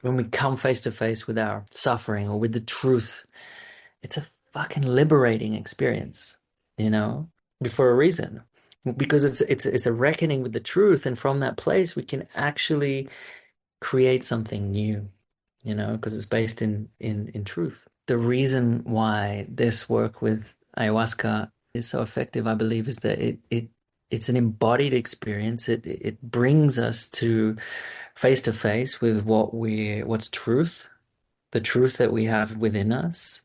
when we come face to face with our suffering or with the truth, it's a fucking liberating experience, you know, for a reason. Because it's a reckoning with the truth, and from that place we can actually create something new, you know, because it's based in truth. The reason why this work with ayahuasca is so effective, I believe, is that it's an embodied experience. It brings us to face with what's truth, the truth that we have within us.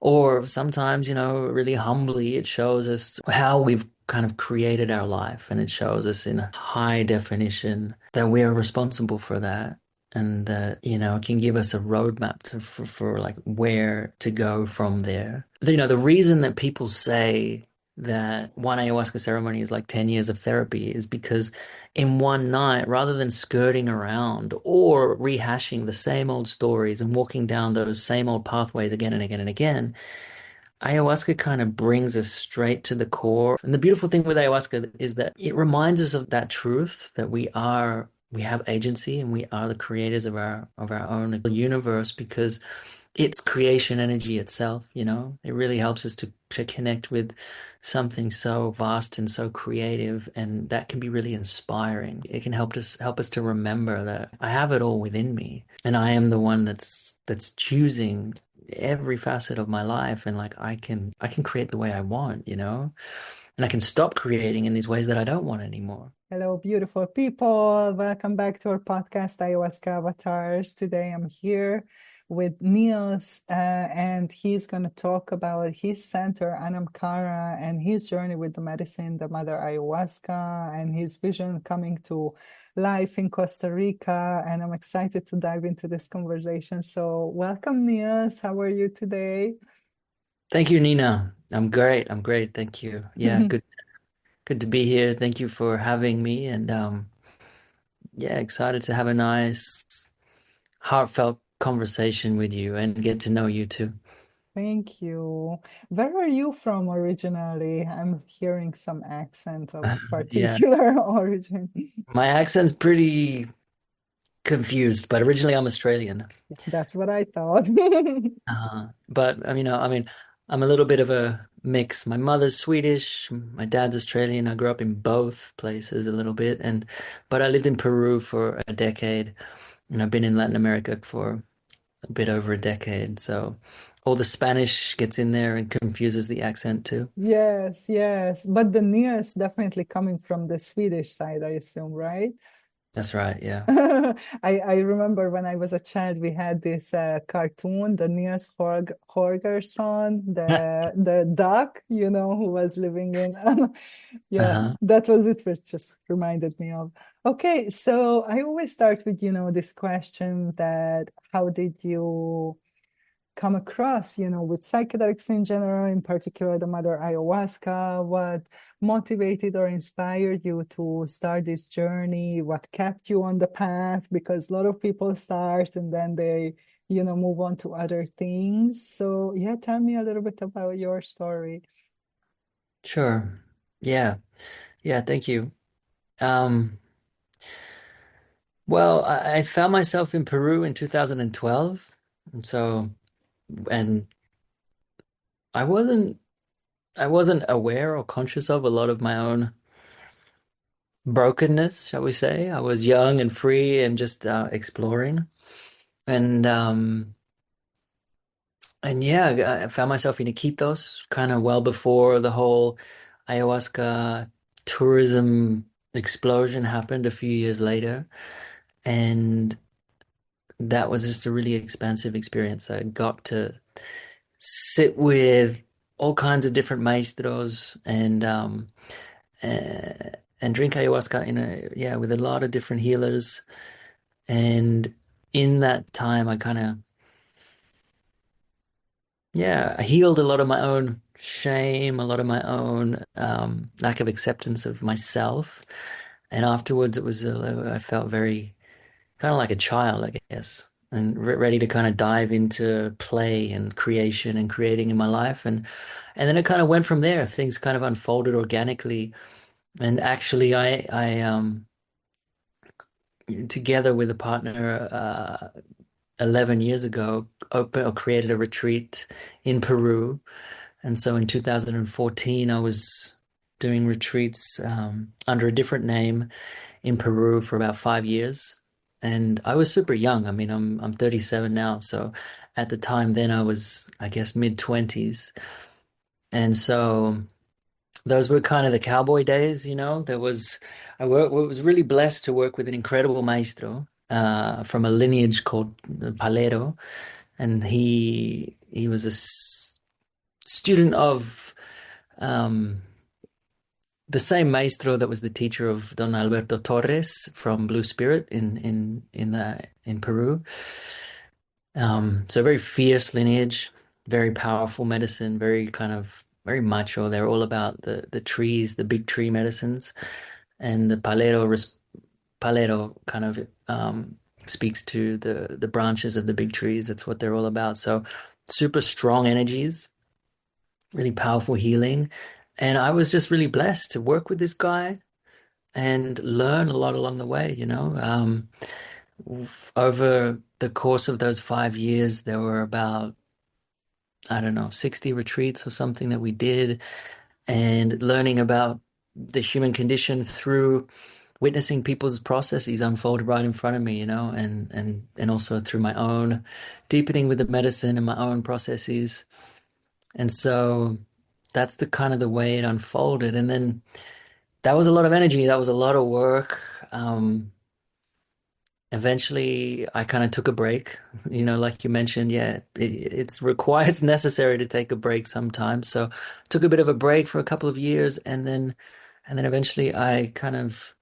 Or sometimes, you know, really humbly, it shows us how we've kind of created our life, and it shows us in high definition that we are responsible for that, and that, you know, it can give us a roadmap for like where to go from there. You know, the reason that people say that one ayahuasca ceremony is like 10 years of therapy is because in one night, rather than skirting around or rehashing the same old stories and walking down those same old pathways again and again and again, ayahuasca kind of brings us straight to the core. And the beautiful thing with ayahuasca is that it reminds us of that truth that we have agency and we are the creators of our own universe, because it's creation energy itself, you know. It really helps us to connect with something so vast and so creative, and that can be really inspiring. It can help us to remember that I have it all within me, and I am the one that's choosing every facet of my life, and like I can create the way I want, you know, and I can stop creating in these ways that I don't want anymore. Hello, beautiful people. Welcome back to our podcast, Ayahuasca Avatars. Today I'm here with Niels, and he's going to talk about his center, Anamkara, and his journey with the medicine, the Mother Ayahuasca, and his vision coming to life in Costa Rica. And I'm excited to dive into this conversation. So, welcome, Niels. How are you today? Thank you, Nina. I'm great. I'm great. Thank you. Yeah, good to be here. Thank you for having me, and yeah, excited to have a nice, heartfelt conversation with you and get to know you too. Thank you. Where are you from originally? I'm hearing some accent of Yeah, particular origin. my accent's pretty confused, but originally I'm Australian. That's what I thought. But I'm a little bit of a mix. My mother's Swedish, my dad's Australian. I grew up in both places a little bit, and but I lived in Peru for a decade, and I've been in Latin America for a bit over a decade. So all the Spanish gets in there and confuses the accent too. Yes, yes. But the nearest definitely coming from the Swedish side, I assume, right? That's right, yeah. I remember when I was a child, we had this cartoon, the Niels Holgersson, the duck, who was living in. Yeah, Uh-huh. that was it, which just reminded me of. Okay, so I always start with, this question that how did you come across, with psychedelics in general, in particular the Mother Ayahuasca? What motivated or inspired you to start this journey? What kept you on the path? Because a lot of people start and then they, move on to other things. So yeah, tell me a little bit about your story. Sure. Yeah. Yeah, thank you. Um, well, I found myself in Peru in 2012. And so, and I wasn't aware or conscious of a lot of my own brokenness, shall we say. I was young and free and just exploring. And and yeah, I found myself in Iquitos kind of well before the whole ayahuasca tourism explosion happened a few years later. And that was just a really expansive experience. I got to sit with all kinds of different maestros and drink ayahuasca with a lot of different healers. And in that time, I kind of I healed a lot of my own shame, a lot of my own lack of acceptance of myself. And afterwards, I felt very kind of like a child, I guess, and ready to kind of dive into play and creation and creating in my life. And then it kind of went from there. Things kind of unfolded organically. And actually, I together with a partner, 11 years ago, opened or created a retreat in Peru. And so in 2014, I was doing retreats under a different name in Peru for about 5 years. And I was super young. I mean, I'm 37 now. So at the time then I was, I guess, mid 20s. And so those were kind of the cowboy days, you know. Was really blessed to work with an incredible maestro from a lineage called Palero, and he was a student of um, the same maestro that was the teacher of Don Alberto Torres from Blue Spirit in Peru. So very fierce lineage, very powerful medicine, very kind of very macho. They're all about the trees, the big tree medicines, and the palero kind of speaks to the branches of the big trees. That's what they're all about. So super strong energies, really powerful healing, and I was just really blessed to work with this guy and learn a lot along the way. Over the course of those 5 years, there were about, I don't know, 60 retreats or something that we did, and learning about the human condition through witnessing people's processes unfold right in front of me, and also through my own deepening with the medicine and my own processes. And so that's the kind of the way it unfolded. And then that was a lot of energy. That was a lot of work. Eventually I kind of took a break, like you mentioned. Yeah, it's necessary to take a break sometimes. So took a bit of a break for a couple of years, and then eventually I kind of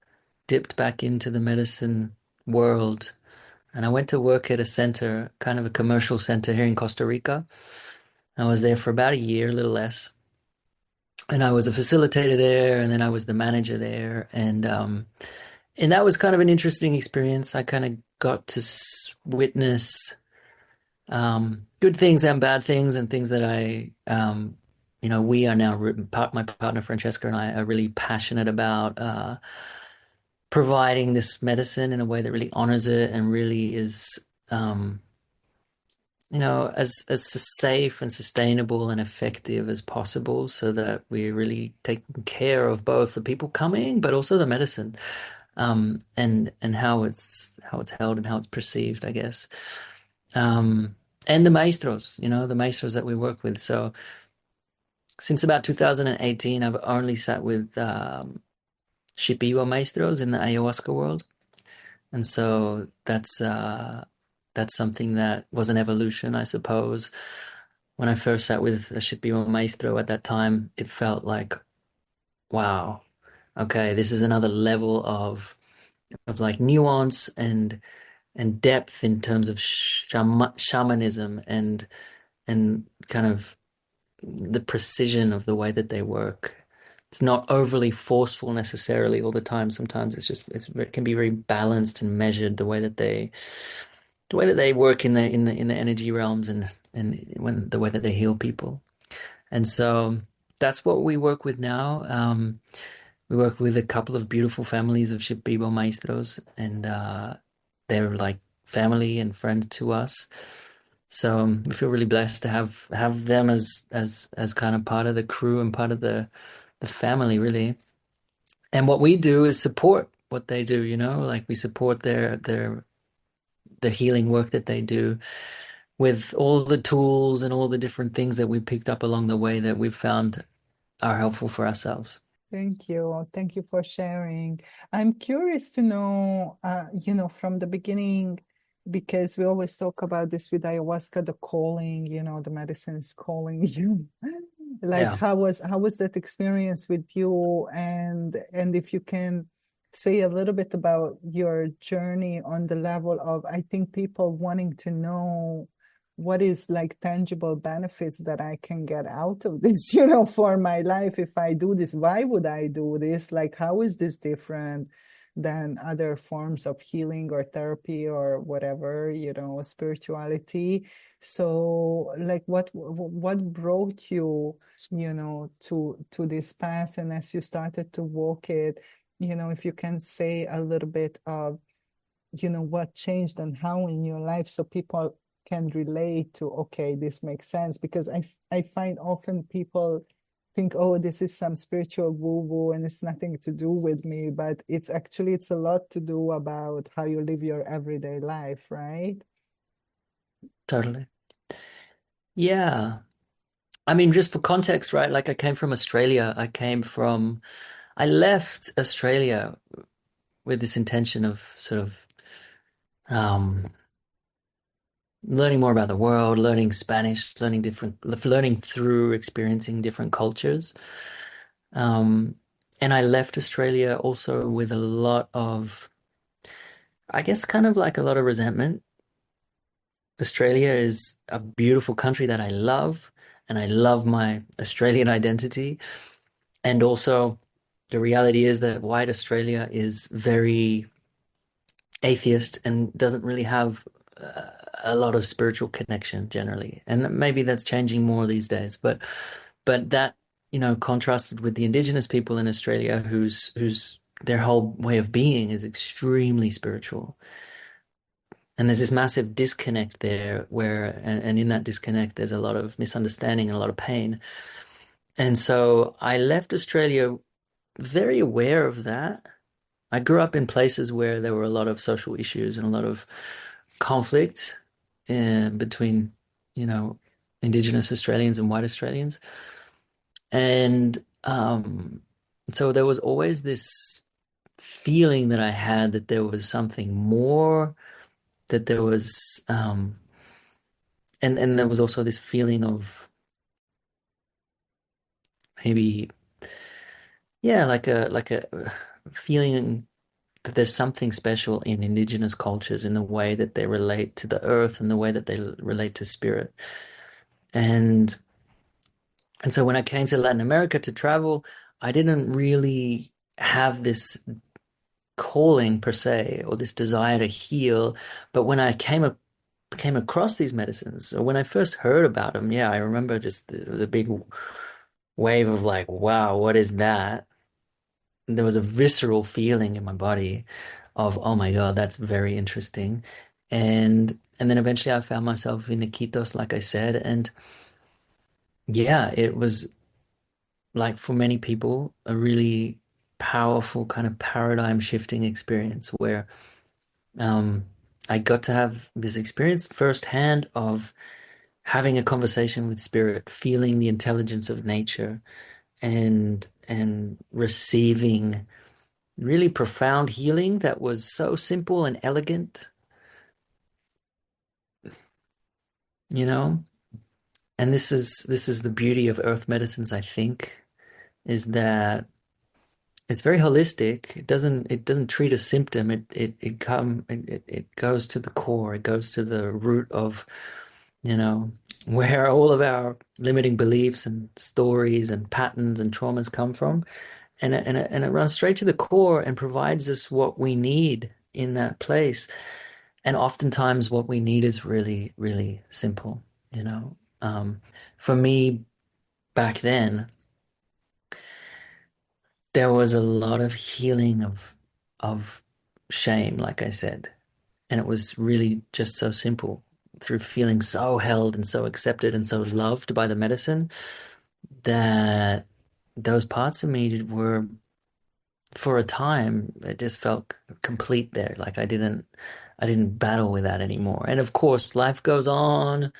dipped back into the medicine world, and I went to work at a center, kind of a commercial center here in Costa Rica. I was there for about a year, a little less, and I was a facilitator there, and then I was the manager there, and that was kind of an interesting experience. I kind of got to witness good things and bad things, and things that we are now, my partner Francesca and I are really passionate about providing this medicine in a way that really honors it and really is, as safe and sustainable and effective as possible, so that we're really taking care of both the people coming, but also the medicine, and how it's held and how it's perceived, I guess. And the maestros that we work with. So since about 2018, I've only sat with Shipibo maestros in the ayahuasca world. And so that's something that was an evolution, I suppose. When I first sat with a Shipibo maestro at that time, it felt like, wow, okay, this is another level of like nuance and depth in terms of shamanism and kind of the precision of the way that they work. It's not overly forceful necessarily all the time. Sometimes it can be very balanced and measured, the way that they work in the energy realms, and when the way that they heal people. And so that's what we work with now. We work with a couple of beautiful families of Shipibo maestros, and they're like family and friend to us. So we feel really blessed to have them as kind of part of the crew and part of the family, really. And what we do is support what they do, like we support their the healing work that they do with all the tools and all the different things that we picked up along the way that we've found are helpful for ourselves. Thank you. Thank you for sharing. I'm curious to know, from the beginning, because we always talk about this with ayahuasca, the calling, the medicine is calling you. Like Yeah. how was that experience with you? And if you can say a little bit about your journey on the level of, I think, people wanting to know what is like tangible benefits that I can get out of this, for my life. If I do this, why would I do this? Like, how is this different than other forms of healing or therapy or whatever, spirituality? So like what brought you, to this path? And as you started to walk it, if you can say a little bit of what changed and how in your life, so people can relate to, okay, this makes sense. Because I find often people think, oh, this is some spiritual woo-woo and it's nothing to do with me, but it's a lot to do about how you live your everyday life, right? Totally. Yeah. I mean, just for context, right? Like I came from Australia. I left Australia with this intention of sort of um, learning more about the world, learning Spanish, learning through experiencing different cultures. Um, and I left Australia also with a lot of, I guess, kind of like a lot of resentment. Australia is a beautiful country that I love, and I love my Australian identity. And also, the reality is that white Australia is very atheist and doesn't really have a lot of spiritual connection generally. And maybe that's changing more these days. But that, contrasted with the indigenous people in Australia whose their whole way of being is extremely spiritual. And there's this massive disconnect there and in that disconnect, there's a lot of misunderstanding and a lot of pain. And so I left Australia very aware of that. I grew up in places where there were a lot of social issues and a lot of conflict between, you know, Indigenous Australians and white Australians. And so there was always this feeling that I had that there was something more, that there was, and there was also this feeling of maybe, yeah, like a feeling that there's something special in indigenous cultures in the way that they relate to the earth and the way that they relate to spirit. And and so when I came to Latin America to travel, I didn't really have this calling per se or this desire to heal. But when I came across these medicines, or when I first heard about them, yeah, I remember just there was a big wave of like, wow, what is that? There was a visceral feeling in my body of, oh my God, that's very interesting. And then eventually I found myself in Iquitos, like I said, and yeah, it was like for many people a really powerful kind of paradigm shifting experience where um I got to have this experience firsthand of having a conversation with spirit, feeling the intelligence of nature and receiving really profound healing that was so simple and elegant, you know? And this is the beauty of earth medicines, I think, is that it's very holistic. It doesn't treat a symptom. It goes to the core. It goes to the root of, you know, where all of our limiting beliefs and stories and patterns and traumas come from. And it runs straight to the core and provides us what we need in that place. And oftentimes what we need is really, really simple, you know. For me back then, there was a lot of healing of shame, like I said. And it was really just so simple through feeling so held and so accepted and so loved by the medicine that those parts of me were, for a time, it just felt complete there. Like I didn't battle with that anymore. And of course, life goes on.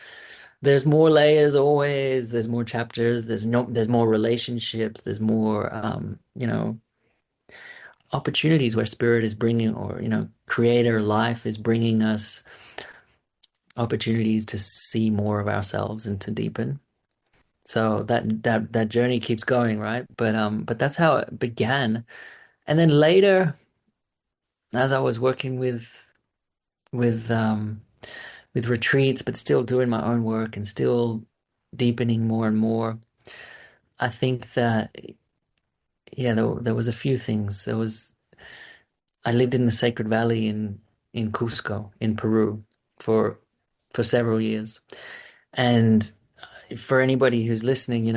There's more layers always. There's more chapters. There's more relationships. There's more, opportunities where spirit is bringing, or, creator life is bringing us opportunities to see more of ourselves and to deepen. So that journey keeps going, right? But that's how it began. And then later, as I was working with um with retreats, but still doing my own work and still deepening more and more, I think that yeah, there was a few things. I lived in the Sacred Valley in Cusco in Peru for for several years. And for anybody who's listening,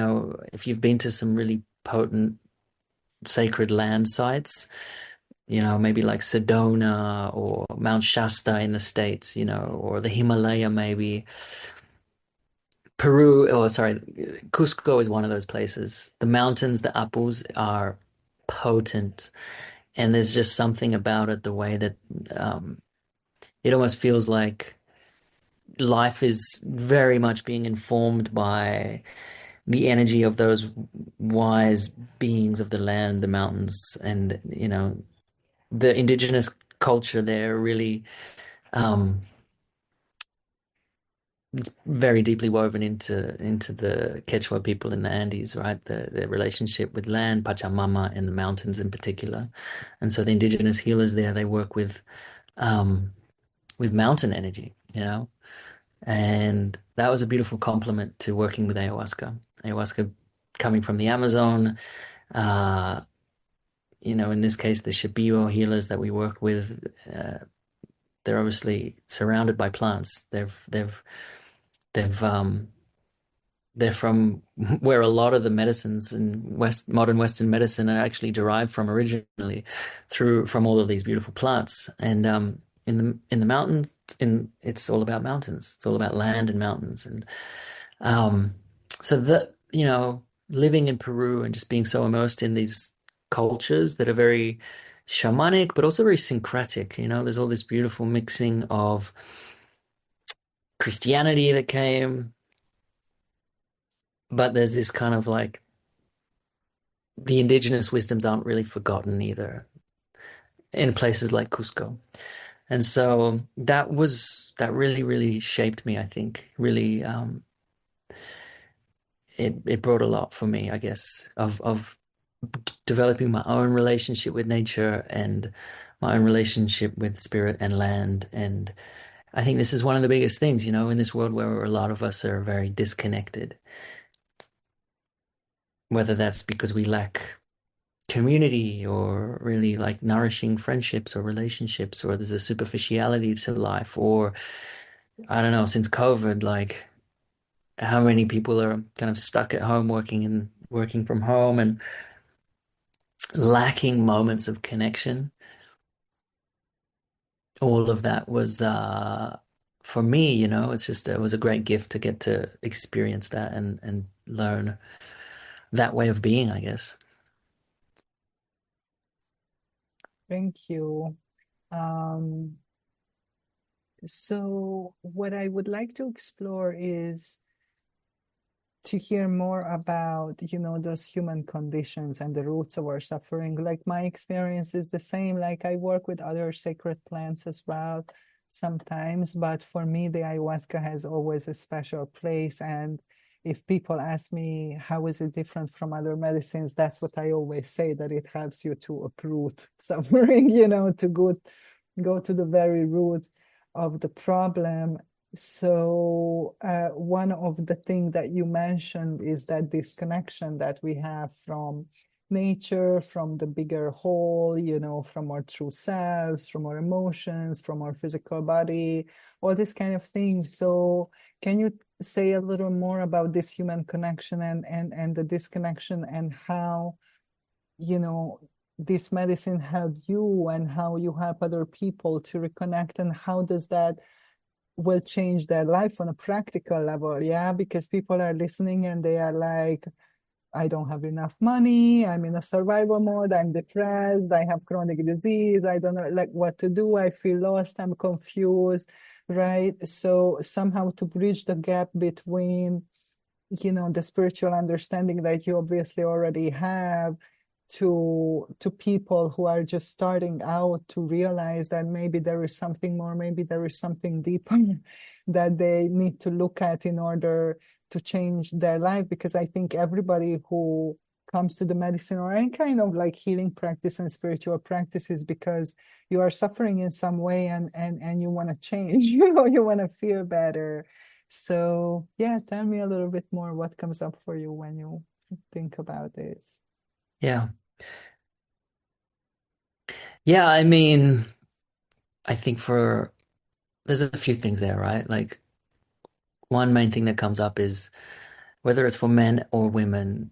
if you've been to some really potent sacred land sites, maybe like Sedona or Mount Shasta in the States, or the Himalaya maybe. Peru, or sorry, Cusco is one of those places. The mountains, the Apus are potent, and there's just something about it, the way that um, it almost feels like life is very much being informed by the energy of those wise beings of the land, the mountains, and the indigenous culture there really um, it's very deeply woven into the Quechua people in the Andes, right? The relationship with land, Pachamama, and the mountains in particular. And so the indigenous healers there, they work um, with mountain energy, and that was a beautiful complement to working with ayahuasca. Ayahuasca coming from the Amazon, uh, in this case, the Shipibo healers that we work with, they're obviously surrounded by plants. They've they're from where a lot of the medicines in modern Western medicine are actually derived from originally, through from all of these beautiful plants. And in the mountains, it's all about mountains. It's all about land and mountains. And um, so that living in Peru and just being so immersed in these cultures that are very shamanic, but also very syncretic. There's all this beautiful mixing of Christianity that came, but there's this kind of like the indigenous wisdoms aren't really forgotten either in places like Cusco. And so that really, really shaped me, I think. Really, it brought a lot for me, I guess, of developing my own relationship with nature and my own relationship with spirit and land. And I think this is one of the biggest things, in this world where a lot of us are very disconnected, whether that's because we lack community or really like nourishing friendships or relationships, or there's a superficiality to life, or I don't know, since COVID, like how many people are kind of stuck at home working from home and lacking moments of connection. All of that was for me, it was a great gift to get to experience that and learn that way of being, I guess. Thank you. Um, so what I would like to explore is to hear more about, those human conditions and the roots of our suffering. Like my experience is the same. Like I work with other sacred plants as well sometimes, but for me, the ayahuasca has always a special place. And if people ask me, how is it different from other medicines? That's what I always say, that it helps you to uproot suffering, to go to the very root of the problem. So one of the things that you mentioned is that disconnection that we have from nature, from the bigger whole, from our true selves, from our emotions, from our physical body, all this kind of things. So can you say a little more about this human connection and the disconnection, and how, you know, this medicine helped you and how you help other people to reconnect, and how does that will change their life on a practical level? Yeah, because people are listening and they are like, I don't have enough money, I'm in a survival mode, I'm depressed, I have chronic disease, I don't know like what to do, I feel lost, I'm confused, right? So somehow to bridge the gap between, the spiritual understanding that you obviously already have, to people who are just starting out, to realize that maybe there is something more, maybe there is something deeper that they need to look at in order to change their life. Because I think everybody who comes to the medicine or any kind of like healing practice and spiritual practices, because you are suffering in some way, and you want to change, you want to feel better. So yeah, tell me a little bit more what comes up for you when you think about this. Yeah. Yeah, I mean, I think there's a few things there, right? Like one main thing that comes up is whether it's for men or women,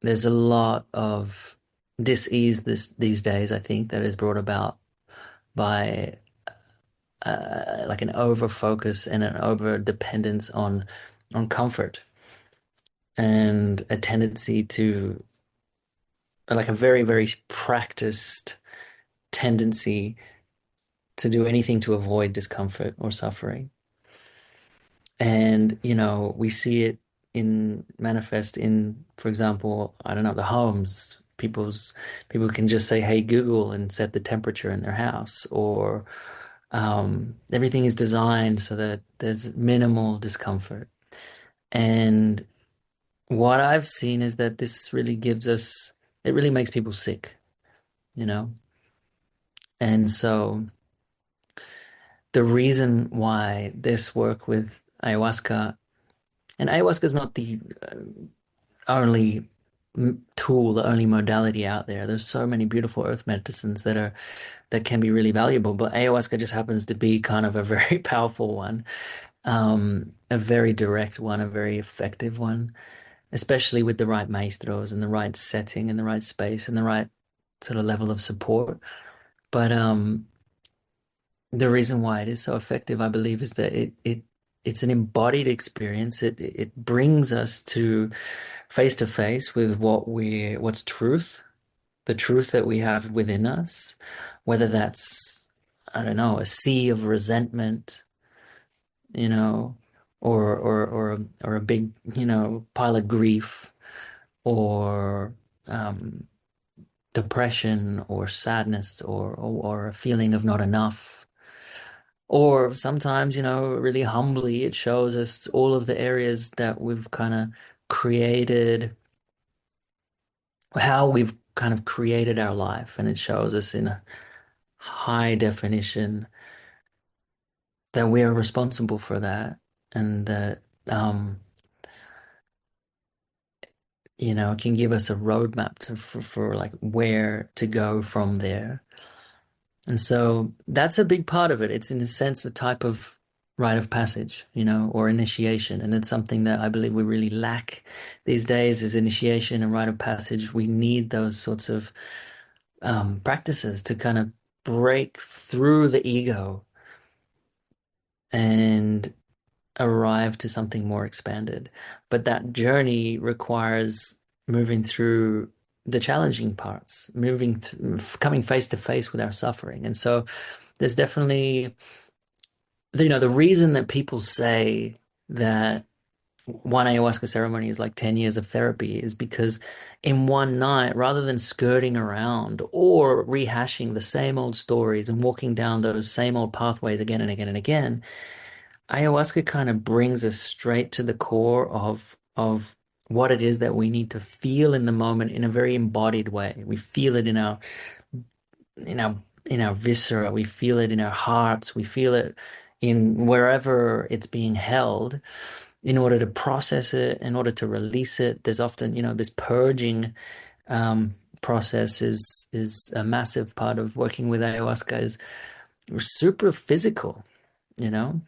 there's a lot of dis-ease these days, I think, that is brought about by like an over focus and an over dependence on comfort and a tendency to like a very, very practiced tendency to do anything to avoid discomfort or suffering. And, we see it in manifest in, for example, I don't know, the homes. People can just say, "Hey, Google," and set the temperature in their house, or everything is designed so that there's minimal discomfort. And what I've seen is that this really it really makes people sick, you know? And so the reason why this work with ayahuasca, and ayahuasca is not the only tool, the only modality out there. There's so many beautiful earth medicines that can be really valuable, but ayahuasca just happens to be kind of a very powerful one, a very direct one, a very effective one, especially with the right maestros and the right setting and the right space and the right sort of level of support. But the reason why it is so effective, I believe, is that it's an embodied experience. It brings us to face with what's truth, the truth that we have within us, whether that's, I don't know, a sea of resentment, you know, or a big, pile of grief, or um, depression, or sadness, or a feeling of not enough. Or sometimes, really humbly, it shows us all of the areas that we've kind of created, how we've kind of created our life. And it shows us in a high definition that we are responsible for that. And that, it can give us a roadmap for like where to go from there. And so that's a big part of it. It's in a sense a type of rite of passage, or initiation. And it's something that I believe we really lack these days is initiation and rite of passage. We need those sorts of practices to kind of break through the ego and arrive to something more expanded. But that journey requires moving through the challenging parts, coming face to face with our suffering. And so there's definitely, the reason that people say that one ayahuasca ceremony is like 10 years of therapy is because in one night, rather than skirting around or rehashing the same old stories and walking down those same old pathways again and again and again, ayahuasca kind of brings us straight to the core of what it is that we need to feel in the moment in a very embodied way. We feel it in our viscera, we feel it in our hearts, we feel it in wherever it's being held in order to process it, in order to release it. There's often, this purging process is a massive part of working with ayahuasca. Is we're super physical, you know.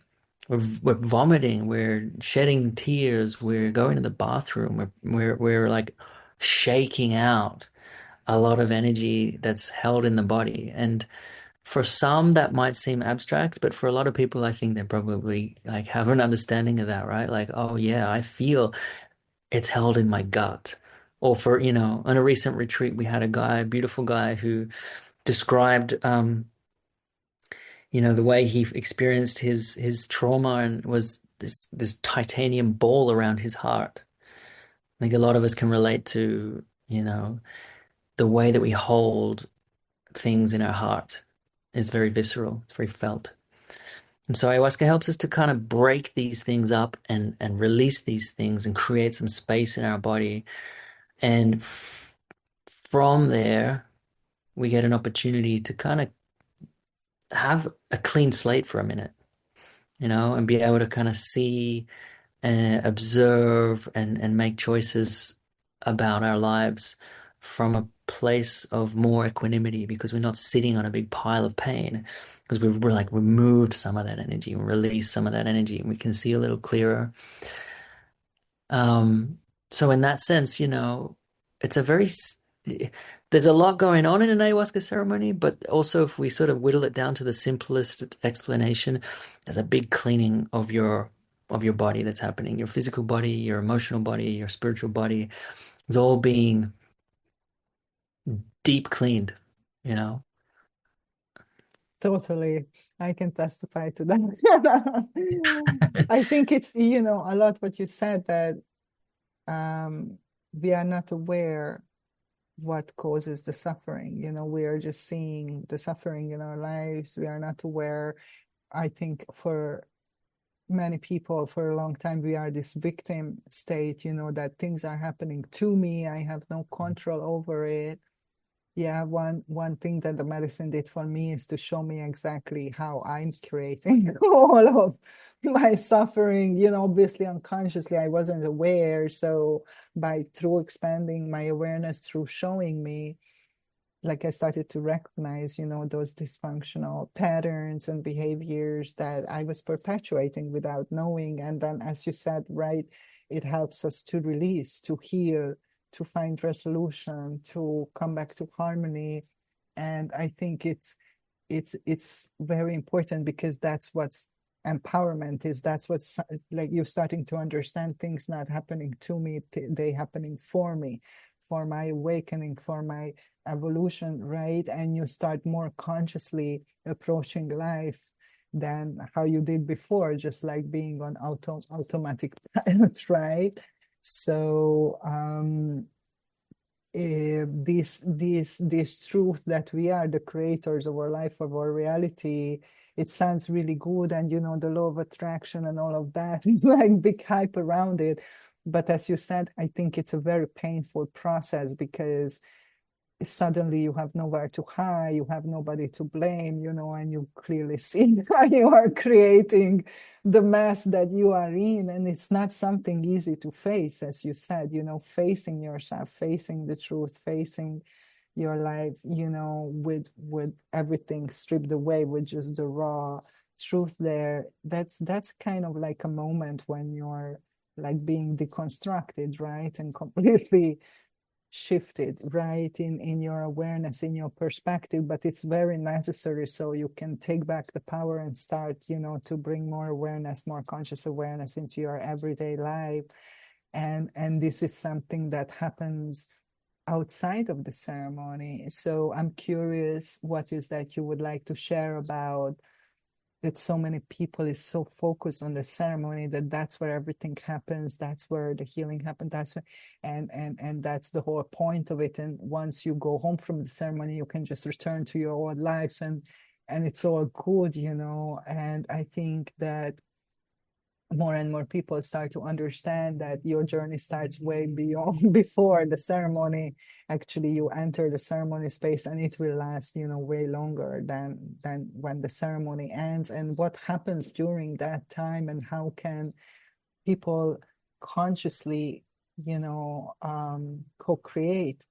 We're vomiting, we're shedding tears, we're going to the bathroom, we're like shaking out a lot of energy that's held in the body. And for some that might seem abstract, but for a lot of people, I think they probably like have an understanding of that, right? Like, oh yeah, I feel it's held in my gut. Or for, on a recent retreat, we had a beautiful guy who described the way he experienced his trauma and was this titanium ball around his heart. I think a lot of us can relate to, the way that we hold things in our heart is very visceral, it's very felt. And so ayahuasca helps us to kind of break these things up and release these things and create some space in our body. And from there, we get an opportunity to kind of have a clean slate for a minute, and be able to kind of see and observe and make choices about our lives from a place of more equanimity because we're not sitting on a big pile of pain because we're like removed some of that energy and released some of that energy and we can see a little clearer. Um, so in that sense, it's a very there's a lot going on in an ayahuasca ceremony, but also if we sort of whittle it down to the simplest explanation, there's a big cleaning of your body that's happening. Your physical body, your emotional body, your spiritual body is all being deep cleaned, you know? Totally. I can testify to that. I think it's, a lot what you said that um, we are not aware what causes the suffering. We are just seeing the suffering in our lives. We are not aware. I think for many people for a long time, we are this victim state, that things are happening to me. I have no control over it. Yeah, one thing that the medicine did for me is to show me exactly how I'm creating all of my suffering. Obviously unconsciously I wasn't aware. So by through expanding my awareness, through showing me, like I started to recognize, those dysfunctional patterns and behaviors that I was perpetuating without knowing. And then, as you said, right, it helps us to release, to heal, to find resolution, to come back to harmony. And I think it's very important because that's what's empowerment is. That's what's like you're starting to understand things not happening to me, they happening for me, for my awakening, for my evolution, right? And you start more consciously approaching life than how you did before, just like being on automatic pilot, right? So this truth that we are the creators of our life, of our reality, it sounds really good, and the law of attraction and all of that is like big hype around it. But as you said, I think it's a very painful process because suddenly you have nowhere to hide, you have nobody to blame, and you clearly see how you are creating the mess that you are in. And it's not something easy to face, as you said, facing yourself, facing the truth, facing your life, with everything stripped away, with just the raw truth there. That's kind of like a moment when you're like being deconstructed, right? And completely shifted, right, in your awareness, in your perspective. But it's very necessary so you can take back the power and start, to bring more awareness, more conscious awareness into your everyday life. And this is something that happens outside of the ceremony. So I'm curious, what is that you would like to share about that so many people is so focused on the ceremony that that's where everything happens, that's where the healing happens, that's where, and that's the whole point of it. And once you go home from the ceremony, you can just return to your old life, and it's all good. And I think that more and more people start to understand that your journey starts way beyond before the ceremony. Actually, you enter the ceremony space and it will last, way longer than when the ceremony ends. And what happens during that time, and how can people consciously, co-create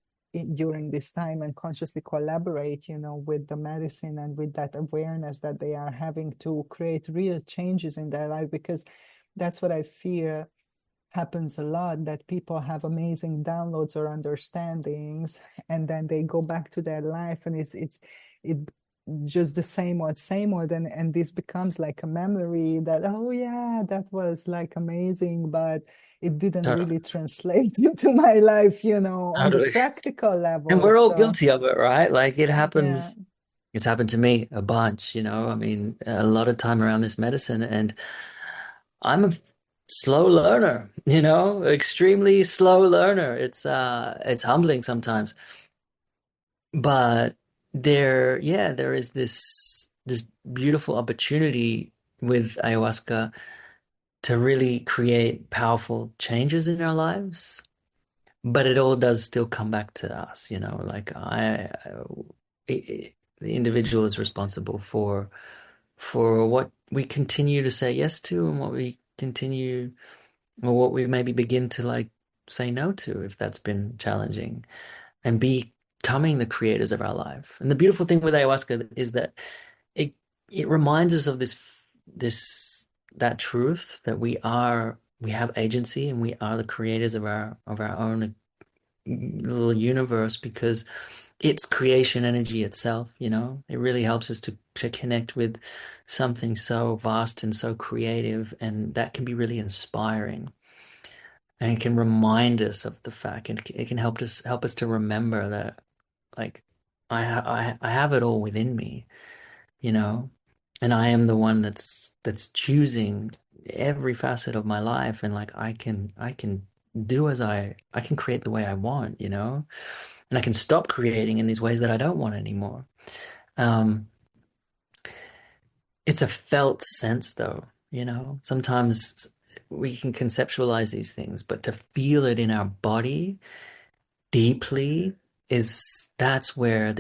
during this time, and consciously collaborate, with the medicine and with that awareness that they are having to create real changes in their life. Because that's what I fear happens a lot, that people have amazing downloads or understandings, and then they go back to their life and it just the same old, and this becomes like a memory that, oh yeah, that was like amazing, but it didn't Totally. really translate into my life, on the Totally. practical And level. we're all So guilty of it, right? Like it yeah. happens. It's happened to me a bunch, I mean, a lot of time around this medicine, and I'm a slow learner, extremely slow learner. It's humbling sometimes. But there is this beautiful opportunity with ayahuasca to really create powerful changes in our lives. But it all does still come back to us, like the individual is responsible for what we continue to say yes to, and what we continue, or what we maybe begin to like say no to, if that's been challenging, and becoming the creators of our life. And the beautiful thing with ayahuasca is that it it reminds us of this that truth that we have agency, and we are the creators of our own little universe because it's creation energy itself, you know? It really helps us to connect with something so vast and so creative, and that can be really inspiring. And it can remind us of the fact, and it can help us to remember that, like, I have it all within me, you know, and I am the one that's choosing every facet of my life, and like I can do as I can create the way I want, you know, and I can stop creating in these ways that I don't want anymore. Um, it's a felt sense, though, you know. Sometimes we can conceptualize these things, but to feel it in our body deeply is that's where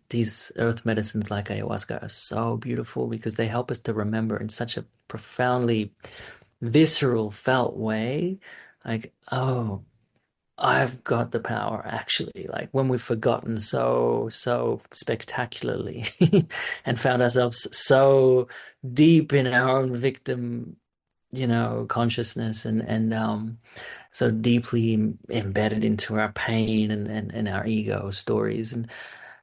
these earth medicines like ayahuasca are so beautiful because they help us to remember in such a profoundly visceral felt way, like, oh, I've got the power actually, like when we've forgotten so spectacularly and found ourselves so deep in our own victim, you know, consciousness, and so deeply embedded into our pain and our ego stories. And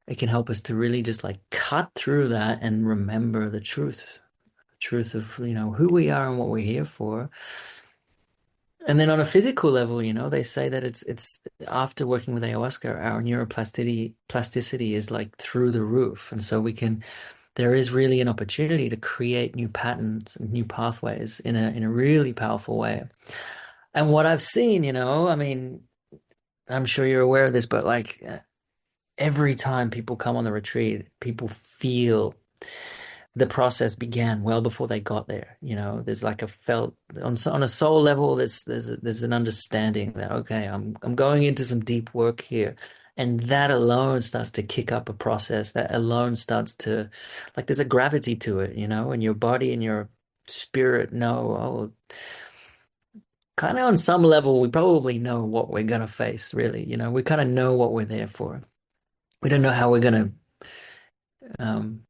it can help us to really just like cut through that and remember the truth of, you know, who we are and what we're here for. And then on a physical level, you know, they say that it's after working with ayahuasca, our neuroplasticity is like through the roof. And so there is really an opportunity to create new patterns and new pathways in a really powerful way. And what I've seen, you know, I mean, I'm sure you're aware of this, but like every time people come on the retreat, people feel the process began well before they got there. You know, there's like a felt on a soul level. There's an understanding that okay, I'm going into some deep work here, and that alone starts to kick up a process. That alone starts to like there's a gravity to it. You know, and your body and your spirit know. Oh, kind of on some level, we probably know what we're gonna face. Really, you know, we kind of know what we're there for. We don't know um,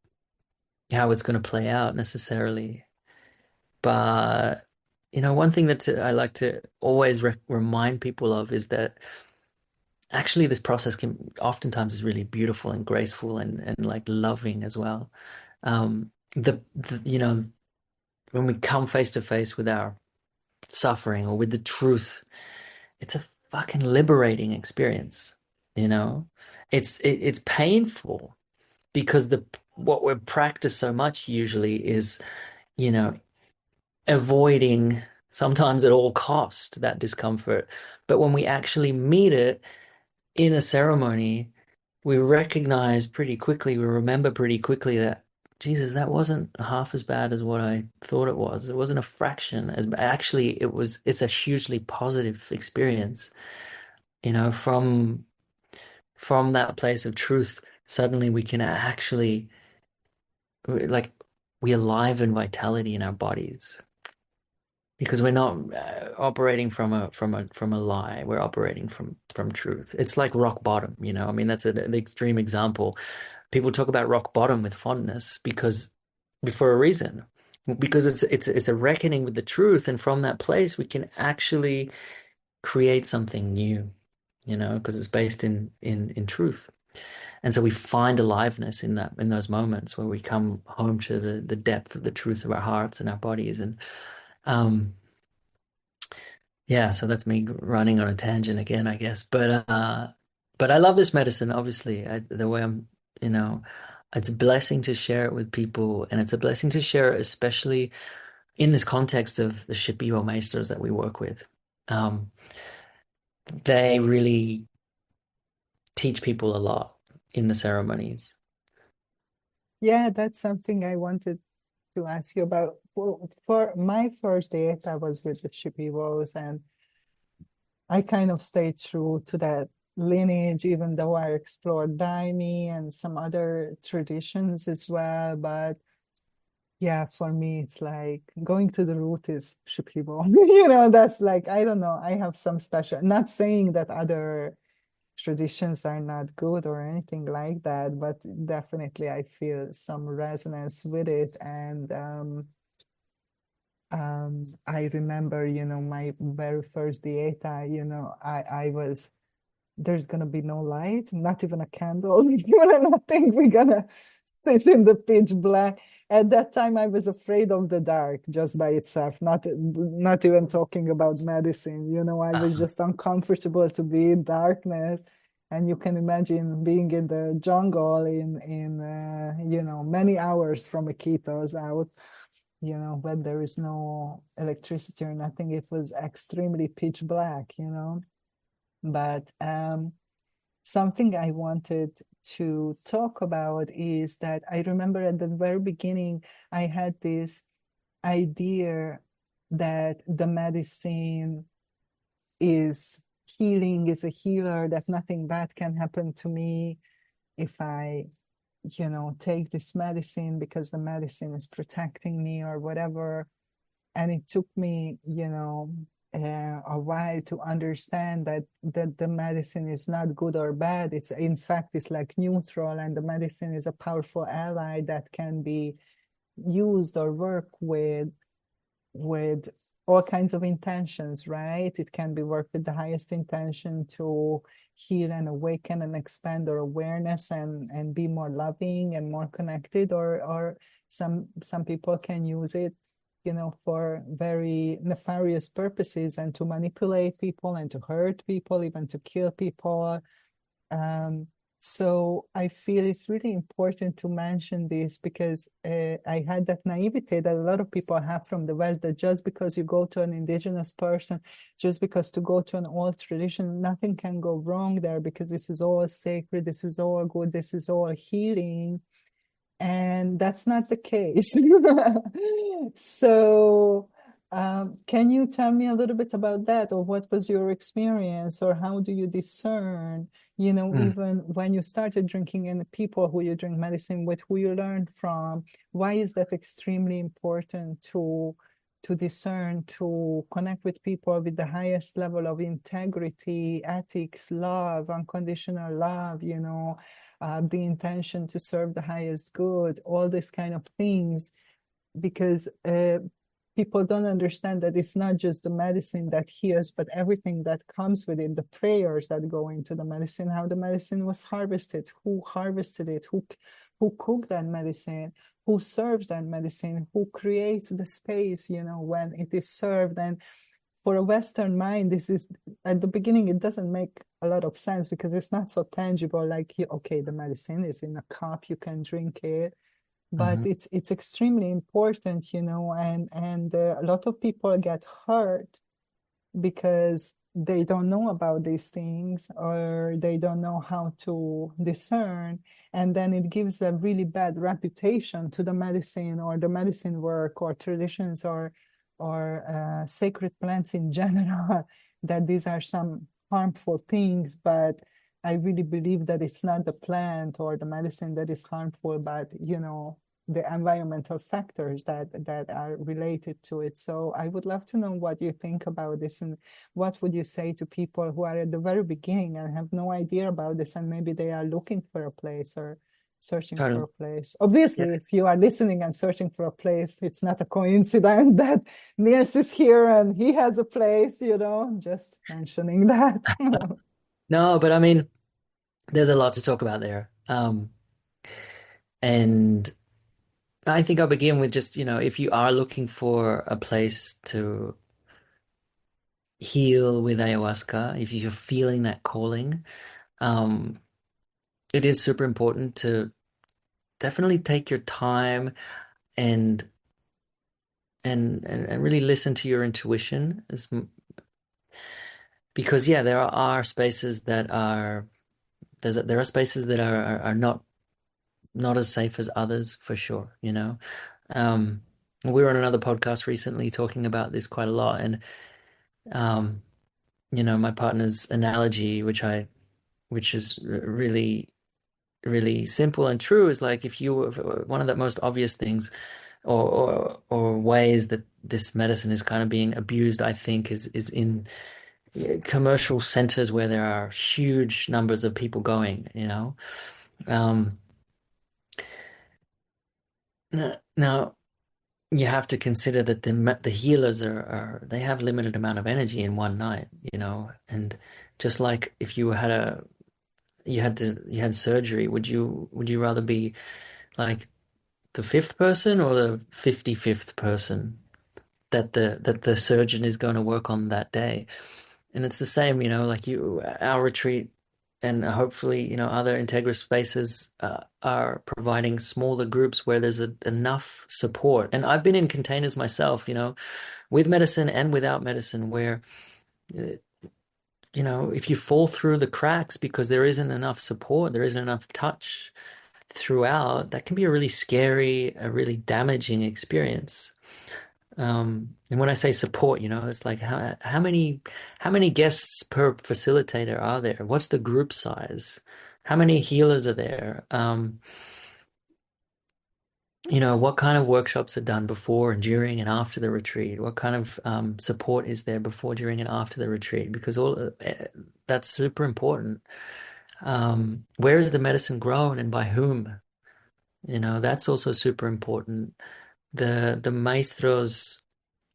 how it's gonna play out necessarily. But you know, one thing that I like to always remind people of is that actually this process can oftentimes is really beautiful and graceful and like loving as well. The you know, when we come face to face with our suffering or with the truth, it's a fucking liberating experience, you know? It's painful because the what we're practiced so much usually is, you know, avoiding sometimes at all cost that discomfort. But when we actually meet it in a ceremony, we recognize pretty quickly, we remember pretty quickly that Jesus, that wasn't half as bad as what I thought it was. It wasn't a fraction as actually it's a hugely positive experience, you know, from that place of truth, suddenly we can actually like we alive vitality in our bodies because we're not operating from a lie. We're operating from truth. It's like rock bottom, you know. I mean, that's an extreme example. People talk about rock bottom with fondness because for a reason, because it's a reckoning with the truth, and from that place we can actually create something new, you know, because it's based in truth. And so we find aliveness in those moments where we come home to the depth of the truth of our hearts and our bodies. And um yeah, so that's me running on a tangent again, I guess. But I love this medicine, obviously. The way you know, it's a blessing to share it with people, and it's a blessing to share it, especially in this context of the Shipibo Meisters that we work with. Um, they really teach people a lot in the ceremonies. Yeah, that's something I wanted to ask you about. Well, for my first date, I was with the Shipiros, and I kind of stayed true to that lineage, even though I explored Daimi and some other traditions as well. But yeah, for me, it's like going to the root is Shipibo. That's like, I don't know, I have some special, not saying that other traditions are not good or anything like that, but definitely I feel some resonance with it. And I remember, my very first dieta, I was there's gonna be no light, not even a candle, nothing. We're gonna sit in the pitch black. At that time, I was afraid of the dark just by itself, not even talking about medicine. I was Uh, just uncomfortable to be in darkness. And you can imagine being in the jungle in many hours from Iquitos out, when there is no electricity or nothing. It was extremely pitch black. But something I wanted to talk about is that I remember at the very beginning, I had this idea that the medicine is healing, is a healer, that nothing bad can happen to me if I, take this medicine because the medicine is protecting me or whatever. And it took me a while to understand that the medicine is not good or bad. It's, in fact, it's like neutral, and the medicine is a powerful ally that can be used or work with all kinds of intentions, right? It can be worked with the highest intention to heal and awaken and expand our awareness and be more loving and more connected, or some people can use it, for very nefarious purposes, and to manipulate people and to hurt people, even to kill people. um, so I feel it's really important to mention this because I had that naivete that a lot of people have from the West, that just because you go to an indigenous person, just because to go to an old tradition, nothing can go wrong there because this is all sacred, this is all good, this is all healing. And that's not the case. So, can you tell me a little bit about that, or what was your experience, or how do you discern, mm, even when you started drinking and the people who you drink medicine with, who you learned from? Why is that extremely important to discern, to connect with people with the highest level of integrity, ethics, love, unconditional love, the intention to serve the highest good, all these kind of things, because people don't understand that it's not just the medicine that heals, but everything that comes with it, the prayers that go into the medicine, how the medicine was harvested, who harvested it, who cooked that medicine, who serves that medicine, who creates the space, when it is served. And for a Western mind, this is, at the beginning, it doesn't make a lot of sense because it's not so tangible. Like, okay, the medicine is in a cup, you can drink it, but mhm. it's extremely important, and a lot of people get hurt because they don't know about these things, or they don't know how to discern, and then it gives a really bad reputation to the medicine or the medicine work or traditions or sacred plants in general, that these are some harmful things. But I really believe that it's not the plant or the medicine that is harmful, but the environmental factors that are related to it. So I would love to know what you think about this, and what would you say to people who are at the very beginning and have no idea about this, and maybe they are looking for a place or searching for Totally. a place. Yeah. Obviously, if you are listening and searching for a place, it's not a coincidence that Niels is here and he has a place, just mentioning that. No, but I mean, there's a lot to talk about there. And I think I'll begin with just, if you are looking for a place to heal with ayahuasca, if you're feeling that calling, um, it is super important to definitely take your time and and really listen to your intuition because yeah, there are spaces that are there are spaces that are not as safe as others for sure, Um, we were on another podcast recently talking about this quite a lot, and um, my partner's analogy, which is really, really simple and true, is like if you were one of the most obvious things or ways that this medicine is kind of being abused, I think, is in commercial centers where there are huge numbers of people going. Um, now, you have to consider that the healers are they have limited amount of energy in one night, and just like if you had a you had surgery, would you rather be like the fifth person or the 55th person that the surgeon is going to work on that day? And it's the same, like our retreat and hopefully, other Integra spaces are providing smaller groups where there's enough support. And I've been in containers myself, with medicine and without medicine, where, uh, if you fall through the cracks because there isn't enough support, there isn't enough touch throughout, that can be a really scary, a really damaging experience. And when I say support, it's like how many guests per facilitator are there? What's the group size? How many healers are there? What kind of workshops are done before and during and after the retreat? What kind of support is there before, during, and after the retreat? Because that's super important. Where is the medicine grown and by whom? That's also super important. The maestros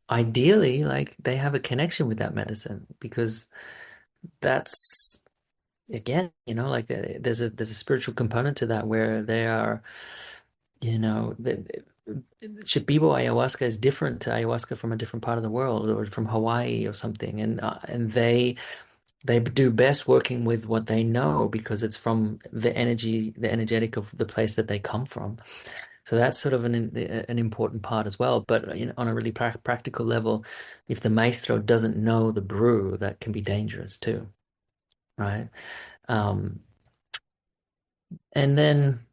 ideally, like they have a connection with that medicine because that's again, like there's a spiritual component to that where they are, Shipibo ayahuasca is different to ayahuasca from a different part of the world or from Hawaii or something, and they do best working with what they know because it's from the energetic of the place that they come from. So that's sort of an important part as well. But on a really practical level, if the maestro doesn't know the brew, that can be dangerous too, right? Um, and then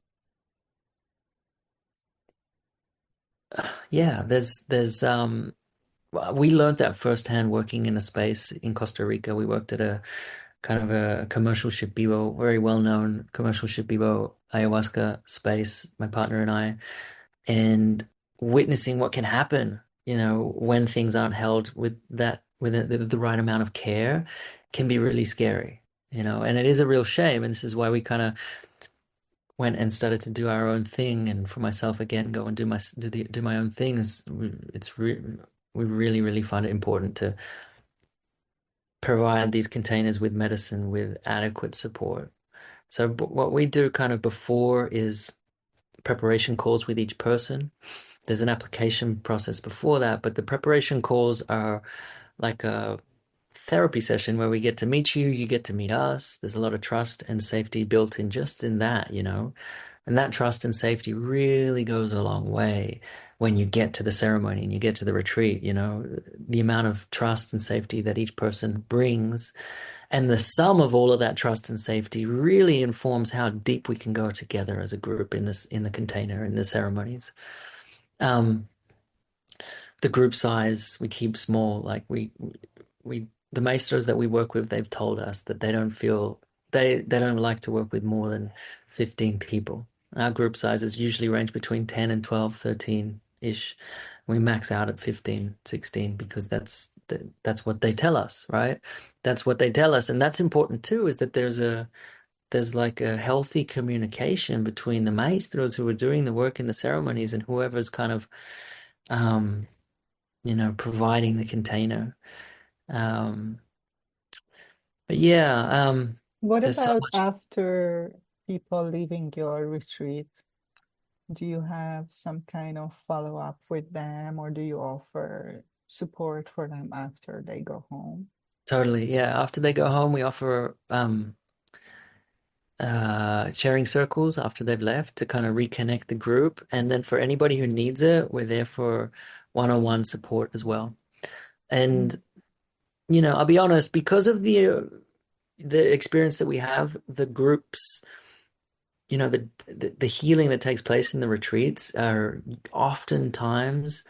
yeah, there's we learned that firsthand working in a space in Costa Rica. We worked at a kind of a commercial Shipibo, very well-known commercial Shipibo ayahuasca space, my partner and I, and witnessing what can happen, when things aren't held with the right amount of care can be really scary, and it is a real shame. And this is why we kind of went and started to do our own thing. And for myself, again, go and do my own things. We really, really find it important to provide these containers with medicine with adequate support. So what we do kind of before is preparation calls with each person. There's an application process before that, but the preparation calls are like a therapy session where we get to meet you, you get to meet us. There's a lot of trust and safety built in just in that, and that trust and safety really goes a long way when you get to the ceremony and you get to the retreat, the amount of trust and safety that each person brings. And the sum of all of that trust and safety really informs how deep we can go together as a group in the container, in the ceremonies. Um, the group size we keep small. Like we the maestros that we work with, they've told us that they don't like to work with more than 15 people. Our group sizes usually range between 10 and 12, 13-ish. We max out at 15, 16 because that's what they tell us, right? That's what they tell us. And that's important too, is that there's like a healthy communication between the maestros who are doing the work in the ceremonies and whoever's kind of um, providing the container. Um, but yeah, What there's so about much. after people leaving your retreat? Do you have some kind of follow-up with them, or do you offer support for them after they go home? Totally, yeah. After they go home, we offer sharing circles after they've left to kind of reconnect the group. And then for anybody who needs it, we're there for one-on-one support as well. Mm. And I'll be honest, because of the experience that we have, the groups, the healing that takes place in the retreats are oftentimes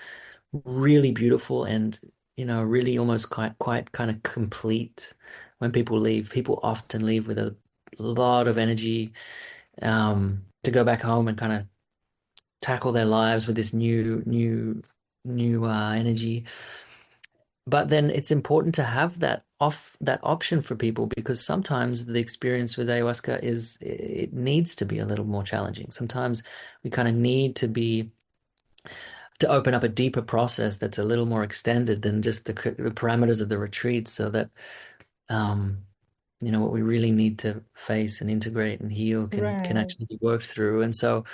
really beautiful and really almost quite kind of complete. When people leave, people often leave with a lot of energy to go back home and kind of tackle their lives with this new energy. But then it's important to have that option for people because sometimes the experience with ayahuasca is it needs to be a little more challenging. Sometimes we kind of need to be to open up a deeper process that's a little more extended than just the parameters of the retreat, so that um, what we really need to face and integrate and heal can Right. actually be worked through. And so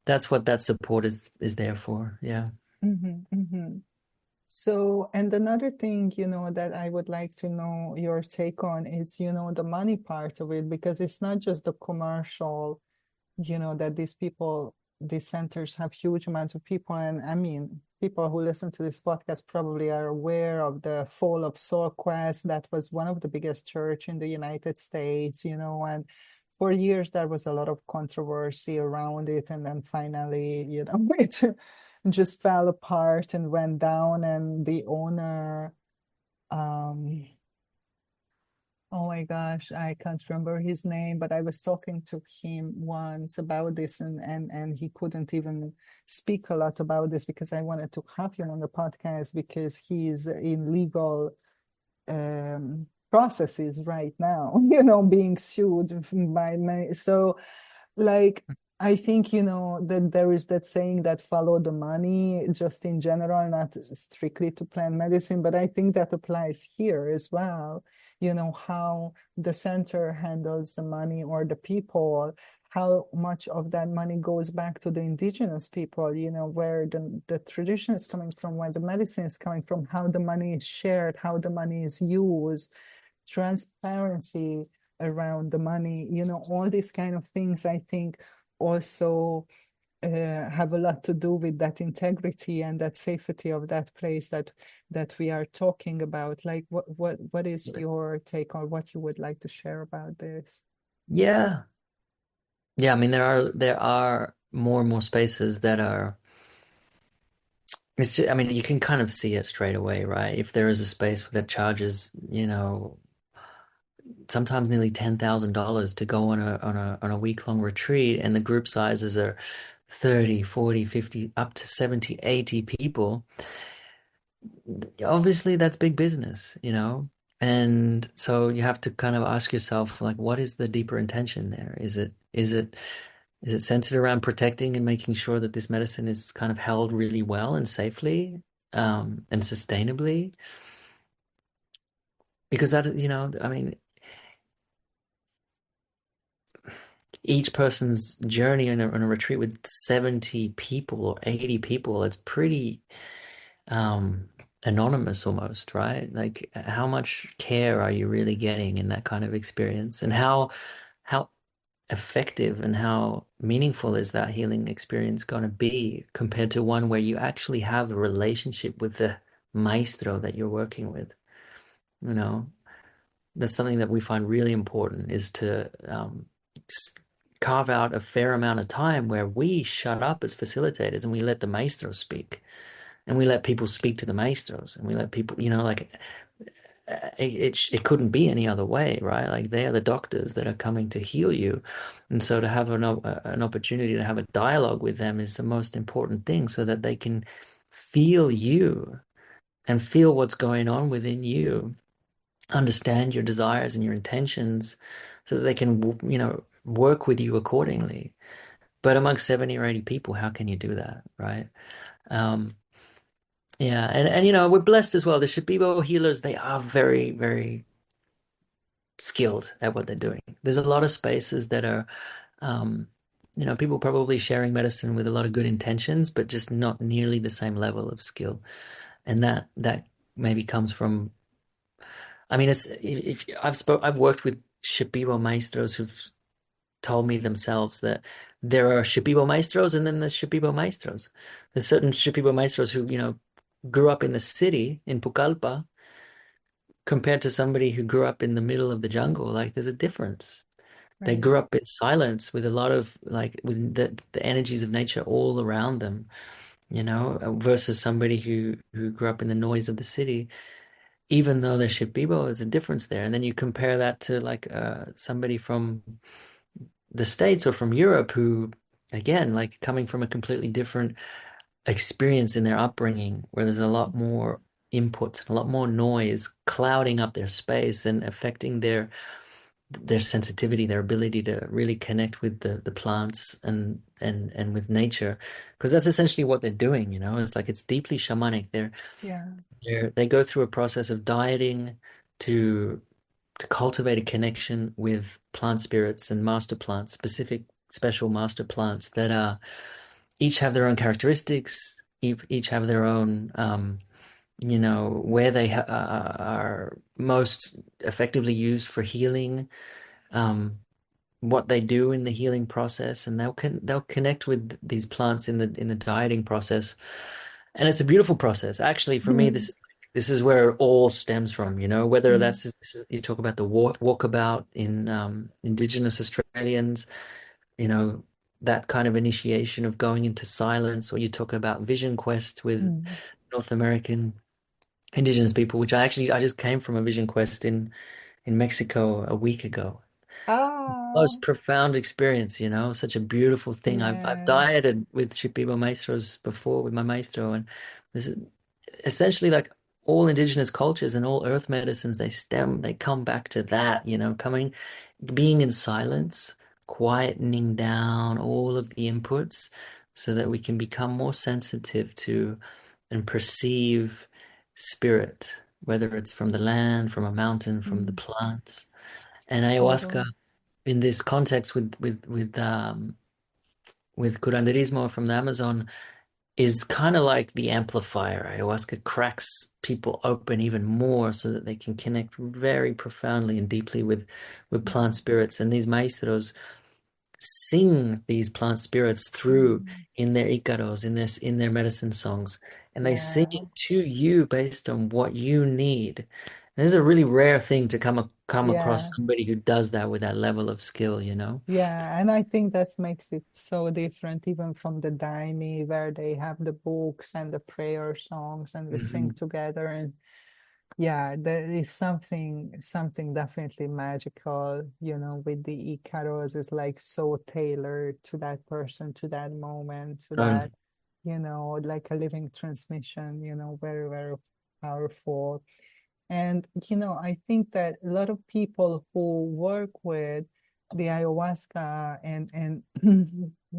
that's what that support is there for. Yeah. So, and another thing, that I would like to know your take on is, the money part of it, because it's not just the commercial, that these centers have huge amounts of people. And I mean, people who listen to this podcast probably are aware of the fall of Soul Quest. That was one of the biggest church in the United States, and for years there was a lot of controversy around it. And then finally, it just fell apart and went down. And the owner, um, oh my gosh, I can't remember his name, but I was talking to him once about this, and he couldn't even speak a lot about this, because I wanted to have him on the podcast, because he's in legal processes right now, being sued by many. So, like, I think, that there is that saying that follow the money, just in general, not strictly to plant medicine, but I think that applies here as well. How the center handles the money, or the people, how much of that money goes back to the indigenous people, where the tradition is coming from, where the medicine is coming from, how the money is shared, how the money is used, transparency around the money, all these kind of things, I think also have a lot to do with that integrity and that safety of that place that we are talking about. Like, what is your take on what you would like to share about this? Yeah. Yeah. I mean, there are more and more spaces that are. It's just, I mean, you can kind of see it straight away, right? If there is a space that charges, sometimes nearly $10,000 to go on a week-long retreat, and the group sizes are 30, 40, 50, up to 70, 80 people. Obviously that's big business. And so you have to kind of ask yourself, like, what is the deeper intention there? Is it centered around protecting and making sure that this medicine is kind of held really well and safely, and sustainably? Because I mean, each person's journey on a retreat with 70 people or 80 people, it's pretty anonymous almost, right? Like, how much care are you really getting in that kind of experience? And how effective and how meaningful is that healing experience going to be compared to one where you actually have a relationship with the maestro that you're working with? You know, that's something that we find really important, is to carve out a fair amount of time where we shut up as facilitators and we let the maestros speak, and we let people speak to the maestros, and we let people, like, it couldn't be any other way, right? Like, they are the doctors that are coming to heal you. And so to have an opportunity to have a dialogue with them is the most important thing, so that they can feel you and feel what's going on within you, understand your desires and your intentions, so that they can, work with you accordingly. But amongst 70 or 80 people, how can you do that, right? Um, yeah, and we're blessed as well. The Shipibo healers, they are very, very skilled at what they're doing. There's a lot of spaces that are, um, people probably sharing medicine with a lot of good intentions, but just not nearly the same level of skill. And that maybe comes from, I mean, if I've worked with Shipibo maestros who've told me themselves that there are Shipibo maestros and then there's Shipibo maestros. There's certain Shipibo maestros who, grew up in the city in Pucallpa, compared to somebody who grew up in the middle of the jungle. Like, there's a difference. They Right. grew up in silence with a lot of, like, with the energies of nature all around them, versus somebody who grew up in the noise of the city. Even though they're Shipibo, there's a difference there. And then you compare that to, like, somebody from the States or from Europe who, again, like, coming from a completely different experience in their upbringing, where there's a lot more inputs, a lot more noise clouding up their space and affecting their their sensitivity, their ability to really connect with the plants and with nature, because that's essentially what they're doing, you know. It's like it's deeply shamanic. Yeah. They go through a process of dieting to to cultivate a connection with plant spirits and master plants, specific special master plants that are each have their own characteristics, each have their own where they are most effectively used for healing, um, what they do in the healing process, and they'll connect with these plants in the dieting process, and it's a beautiful process. Actually, for me, Mm, this is where it all stems from. You know, whether mm, you talk about the walkabout in Indigenous Australians, you know, that kind of initiation of going into silence, or you talk about Vision Quest with mm. North American Indigenous people, which I just came from a Vision Quest in Mexico a week ago. Ah, Most profound experience, you know, such a beautiful thing. I've yeah. dieted with Shipibo maestros before with my maestro, and this is essentially like all indigenous cultures and all earth medicines, they come back to that, you know, being in silence, quietening down all of the inputs so that we can become more sensitive to and perceive spirit, whether it's from the land, from a mountain, from the Mm, plants. And ayahuasca totally. in this context with curanderismo from the Amazon is kind of like the amplifier. Ayahuasca cracks people open even more so that they can connect very profoundly and deeply with plant Mm, spirits. And these maestros sing these plant spirits through mm. in their icaros, in their medicine songs, and they sing Yeah. it to you based on what you need. And it's a really rare thing to come across Yeah. somebody who does that with that level of skill, you know? Yeah, and I think that makes it so different even from the Daimi, where they have the books and the prayer songs and we sing Mhm. together. And yeah, there is something definitely magical, with the Icaros is like so tailored to that person, to that moment, to that, Totally. like a living transmission, very, very powerful. And, I think that a lot of people who work with the ayahuasca and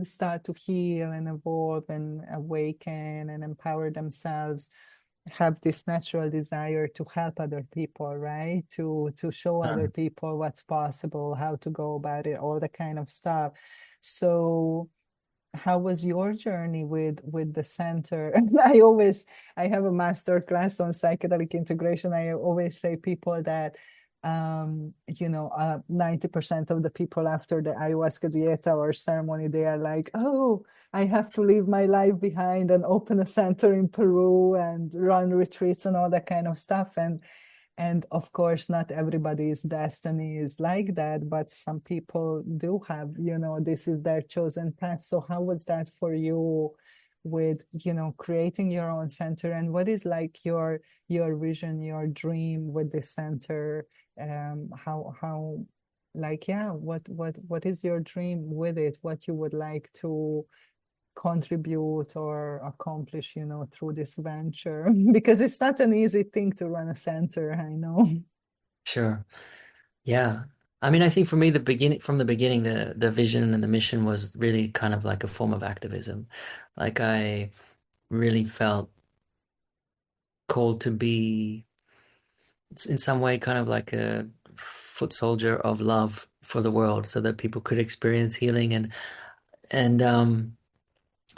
start to heal and evolve and awaken and empower themselves have this natural desire to help other people, right? To show other Um, people what's possible, how to go about it, all that kind of stuff. So how was your journey with the center? I have a master class on psychedelic integration. I always say people that 90% of the people after the ayahuasca dieta or ceremony, they are like, oh, I have to leave my life behind and open a center in Peru and run retreats and all that kind of stuff. And of course, not everybody's destiny is like that, but some people do have, this is their chosen path. So how was that for you with, creating your own center? And what is like your vision, your dream with this center? How like, yeah, what is your dream with it? What you would like to contribute or accomplish, through this venture? Because it's not an easy thing to run a center, I know. sure. Yeah. I mean, I think for me, from the beginning, the vision and the mission was really kind of like a form of activism. Like I really felt called to be in some way kind of like a foot soldier of love for the world so that people could experience healing and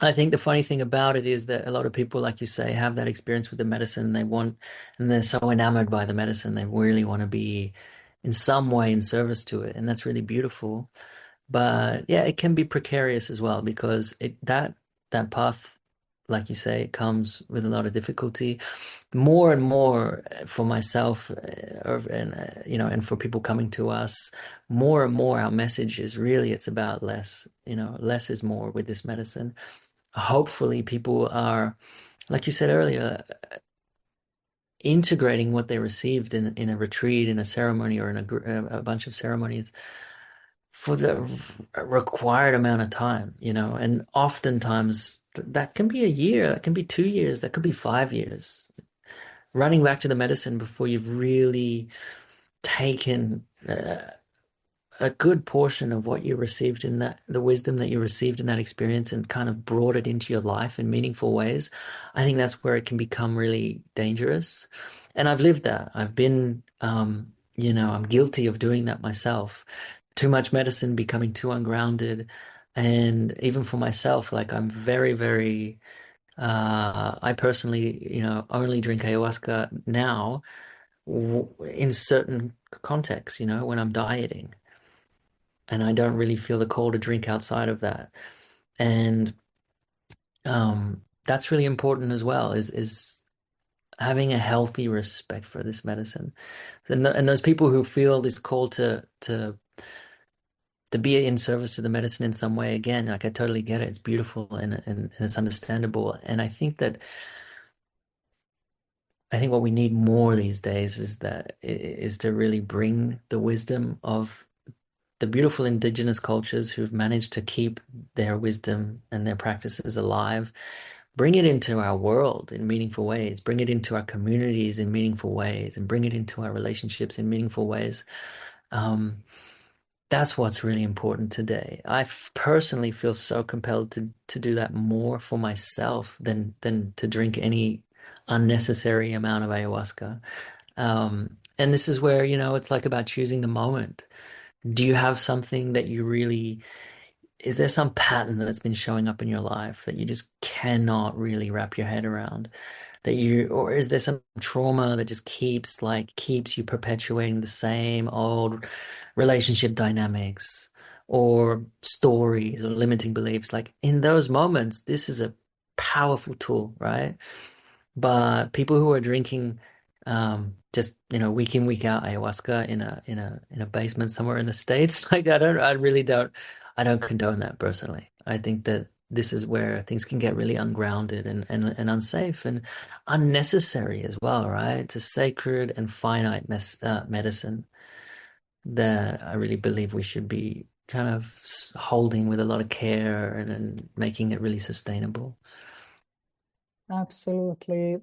I think the funny thing about it is that a lot of people, like you say, have that experience with the medicine and they're so enamored by the medicine, they really want to be in some way in service to it. And that's really beautiful. But yeah, it can be precarious as well because that path, like you say, it comes with a lot of difficulty. More and more for myself, and for people coming to us, more and more our message is really it's about less. Less is more with this medicine. Hopefully, people are, like you said earlier, integrating what they received in a retreat, in a ceremony, or in a bunch of ceremonies for the required amount of time, and oftentimes that can be a year, that can be 2 years, that could be 5 years. Running back to the medicine before you've really taken a good portion of what you received in that, the wisdom that you received in that experience and kind of brought it into your life in meaningful ways, I think that's where it can become really dangerous. And I've lived that. I've been, I'm guilty of doing that myself. Too much medicine, becoming too ungrounded. And even for myself, like I'm very, very, I personally, only drink ayahuasca now in certain contexts, when I'm dieting and I don't really feel the call to drink outside of that. And that's really important as well, is having a healthy respect for this medicine. And those people who feel this call to be in service to the medicine in some way, again, like I totally get it. It's beautiful and it's understandable. And I think what we need more these days is to really bring the wisdom of the beautiful indigenous cultures who've managed to keep their wisdom and their practices alive, bring it into our world in meaningful ways, bring it into our communities in meaningful ways, and bring it into our relationships in meaningful ways. Um, that's what's really important today. Personally feel so compelled to do that more for myself than to drink any unnecessary amount of ayahuasca. And this is where, it's like about choosing the moment. Do you have something that you really, is there some pattern that's been showing up in your life that you just cannot really wrap your head around? Or is there some trauma that just keeps you perpetuating the same old relationship dynamics or stories or limiting beliefs? Like in those moments, this is a powerful tool, right? But people who are drinking just week in week out ayahuasca in a basement somewhere in the States, like I don't condone that personally. I think that this is where things can get really ungrounded and unsafe and unnecessary as well, right? It's a sacred and finite medicine that I really believe we should be kind of holding with a lot of care and making it really sustainable. Absolutely.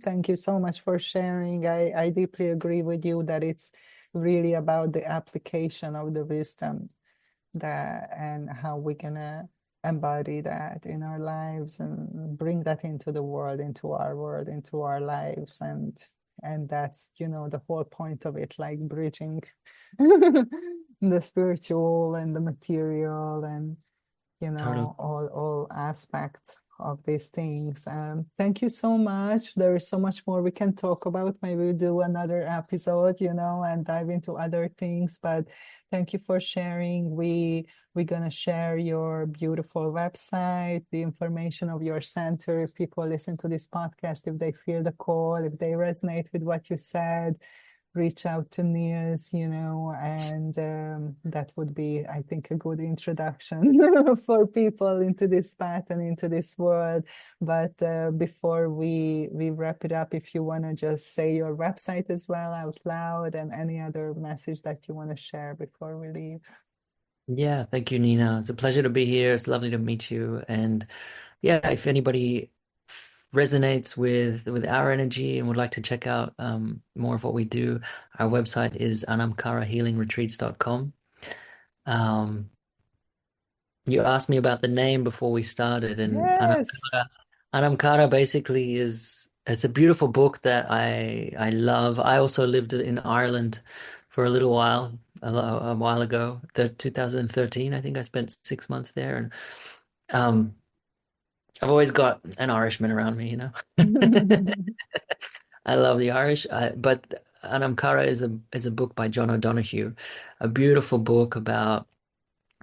Thank you so much for sharing. I deeply agree with you that it's really about the application of the wisdom that and how we're gonna embody that in our lives and bring that into the world, into our lives. And that's, the whole point of it, like bridging the spiritual and the material and Totally. all aspects of these things. Thank you so much. There is so much more we can talk about. Maybe we'll do another episode, and dive into other things. But thank you for sharing. We're gonna share your beautiful website, the information of your center. If people listen to this podcast, if they feel the call, if they resonate with what you said, reach out to Niels, and that would be, I think, a good introduction for people into this path and into this world. But before we wrap it up, if you want to just say your website as well out loud and any other message that you want to share before we leave. Yeah, thank you, Nina. It's a pleasure to be here. It's lovely to meet you. And yeah, if anybody resonates with our energy and would like to check out more of what we do, our website is anamkarahealingretreats.com. Um, you asked me about the name before we started, and Yes. Anamkara basically it's a beautiful book that I love. I also lived in Ireland for a little while, a while ago, 2013. I think I spent 6 months there, and um, I've always got an Irishman around me, I love the Irish, but Anamkara is a book by John O'Donoghue, a beautiful book about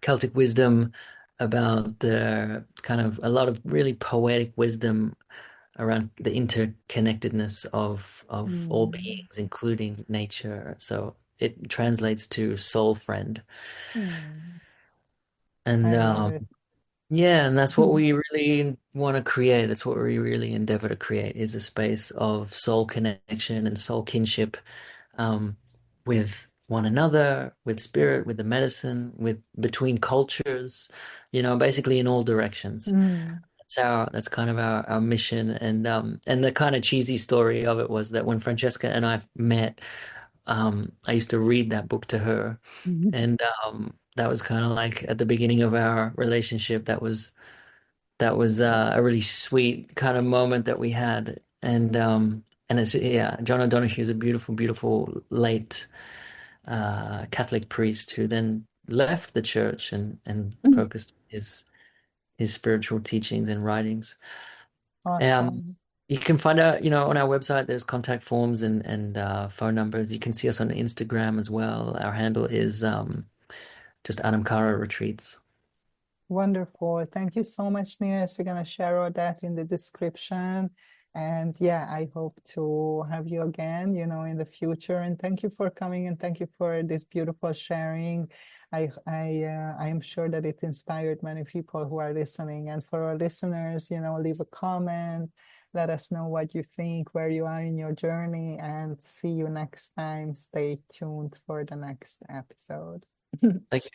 Celtic wisdom, about the kind of a lot of really poetic wisdom around the interconnectedness of all Mm. beings, including nature. So it translates to soul friend. Mm. And I love it. yeah, and that's what we really want to create. That's what we really endeavor to create is a space of soul connection and soul kinship um, with one another, with spirit, with the medicine, with between cultures, basically in all directions. Mm. That's kind of our mission. And the kind of cheesy story of it was that when Francesca and I met, I used to read that book to her, Mhm. and that was kind of like at the beginning of our relationship. That was a really sweet kind of moment that we had, and it's yeah, John O'Donohue is a beautiful, beautiful late Catholic priest who then left the church and focused his spiritual teachings and writings. Um, Awesome. you can find out, on our website, there's contact forms and phone numbers. You can see us on Instagram as well. Our handle is just Adam Cara Retreats. Wonderful. Thank you so much, Nils. We're going to share all that in the description. And yeah, I hope to have you again, in the future. And thank you for coming and thank you for this beautiful sharing. I am sure that it inspired many people who are listening. And for our listeners, leave a comment, let us know what you think, where you are in your journey, and see you next time. Stay tuned for the next episode. Thank you